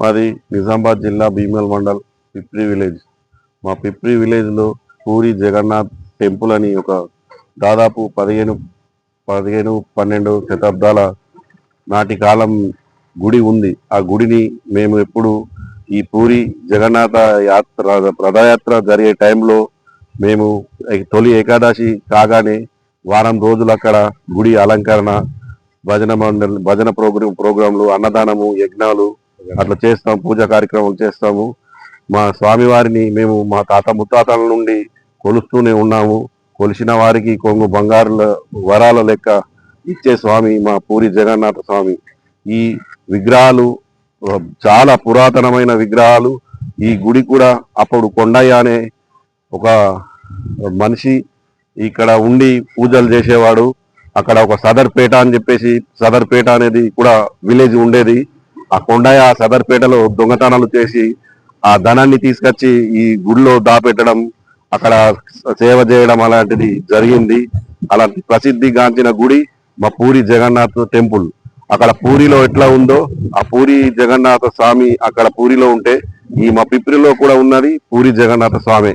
మాది నిజామాబాద్ జిల్లా భీమల్ మండల్ పిప్రి విలేజ్. మా పిప్రి విలేజ్లో పూరి జగన్నాథ్ టెంపుల్ అని ఒక దాదాపు 12 శతాబ్దాల నాటి కాలం గుడి ఉంది. ఆ గుడిని మేము ఎప్పుడు ఈ పూరి జగన్నాథ రథయాత్ర జరిగే టైంలో మేము తొలి ఏకాదశి కాగానే వారం రోజులు అక్కడ గుడి అలంకరణ, భజన ప్రోగ్రాంలు, అన్నదానము, యజ్ఞాలు అట్లా చేస్తాం, పూజా కార్యక్రమాలు చేస్తాము. మా స్వామివారిని మేము మా తాత ముత్తాతల నుండి కొలుస్తూనే ఉన్నాము. కొలిసిన వారికి కొంగు బంగారుల వరాల లెక్క ఇచ్చే స్వామి మా పూరి జగన్నాథ స్వామి. ఈ విగ్రహాలు చాలా పురాతనమైన విగ్రహాలు. ఈ గుడి కూడా అప్పుడు కొండయ్య అనే ఒక మనిషి ఇక్కడ ఉండి పూజలు చేసేవాడు. అక్కడ ఒక సదర్పేట అని చెప్పేసి, సదర్పేట అనేది కూడా విలేజ్ ఉండేది. ఆ కొండయ్య ఆ సదర్పేటలో దొంగతనాలు చేసి ఆ ధనాన్ని తీసుకొచ్చి ఈ గుడిలో దాపెట్టడం, అక్కడ సేవ చేయడం అలాంటిది జరిగింది. అలాంటి ప్రసిద్ధిగాంచిన గుడి మా పూరి జగన్నాథ్ టెంపుల్. అక్కడ పూరిలో ఎట్లా ఉందో ఆ పూరి జగన్నాథ స్వామి అక్కడ పూరిలో ఉంటే ఈ మా పిప్రిలో కూడా ఉన్నది పూరి జగన్నాథ స్వామి.